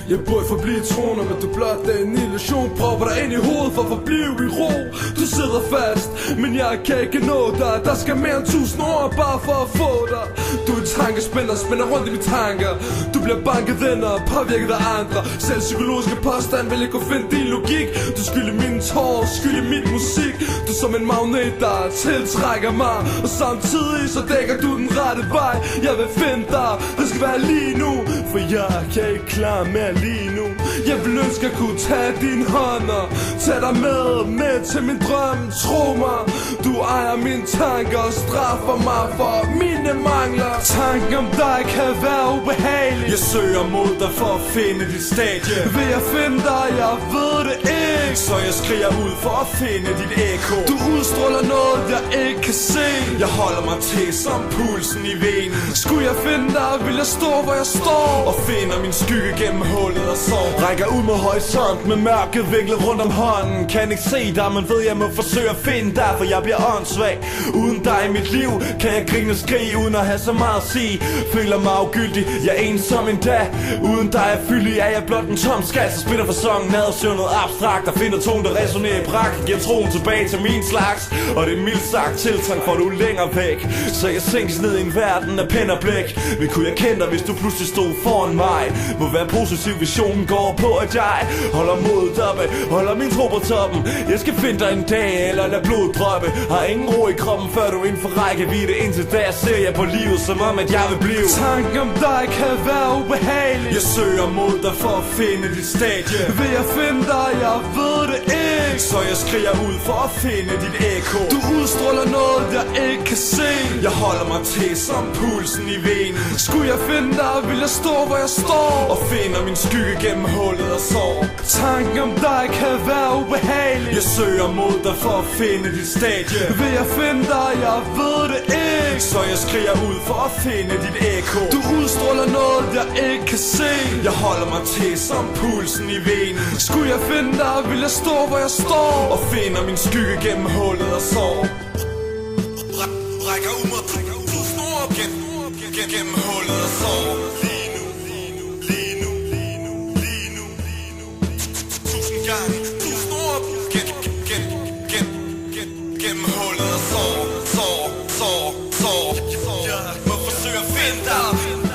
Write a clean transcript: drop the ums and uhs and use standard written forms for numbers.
Jeg burde forblive troende, men du blot er en illusion. Propper dig ind i hovedet for at forblive i ro. Du sidder fast, men jeg kan ikke nå dig. Der skal mere end 1000 år bare for at få dig. Du er tankespænder, spænder rundt i mine tanker. Du bliver banket ind og påvirket af andre. Selv psykologiske påstand vil ikke kunne finde din logik. Du skylder mine tårer, skylder min musik. Du er som en magnet, der tiltrækker mig. Og samtidig så dækker du den rette vej. Jeg vil finde dig, det skal være lige nu. For jeg kan ikke klare mere lige nu. Jeg vil ønske at kunne tage dine hånder, tage dig med til min drøm. Tro mig, du ejer mine tanker og straffer mig for mine mangler. Tanken om dig kan være ubehagelig. Jeg søger mod dig for at finde dit stadie. Vil jeg finde dig, jeg ved det ikke. Så jeg skriger ud for at finde dit ekko. Du udstråler noget, jeg ikke kan se. Jeg holder mig til som pulsen i venen. Skulle jeg finde dig, vil jeg stå, hvor jeg står. Og finder min skygge gennem hullet og sår. Rækker ud mod horisont med mørket viklet rundt om hånden. Kan ikke se dig, men ved jeg må forsøge at finde dig. For jeg bliver åndssvag. Uden dig i mit liv kan jeg grine og skrige uden at have så meget at sige. Føler mig afgyldig, jeg er ensom en dag. Uden dig er fyldig, er jeg blot en tom skal. Så spiller fasongen ned og søger noget abstrakt. Der finder tonen, der resonerer i pragt. Giver troen tilbage til min slags. Og det er mildt sagt tiltrang, for du er længere væk. Så jeg sænkes ned i en verden af pen og blæk. Men kunne jeg kende dig, hvis du pludselig stod foran mig? Må være positiv, visionen går på, at jeg holder modet oppe, holder min tro på toppen. Jeg skal finde dig en dag, eller lad blod droppe. Har ingen ro i kroppen, før du er inden for rækkevidde. Indtil da ser jeg på livet, som om at jeg vil blive. Tanken om dig kan være ubehagelig. Jeg søger mod dig for at finde dit stadie. Vil jeg finde dig, jeg ved det ikke. Så jeg skriger ud for at finde dit ekko. Du udstråler noget, jeg ikke kan se. Jeg holder mig til som pulsen i venen. Skulle jeg finde dig, vil jeg stå, hvor jeg står. Og finder min skygge gennem hullet og sår. Tanken om dig kan være ubehagelig. Jeg søger mod dig for at finde dit stadie. Vil jeg finde dig, jeg ved det ikke. Så jeg skriger ud for at finde dit ekko. Du udstråler noget, jeg ikke kan se. Jeg holder mig til som pulsen i venen. Skulle jeg finde dig, vil jeg stå, hvor jeg står. Og finder min skygge gennem hullet og sår. Rækker ud mod gennem hullet og sår. Lige nu 1000 gange. Gennem hullet og sår. Må forsøge at finde dig.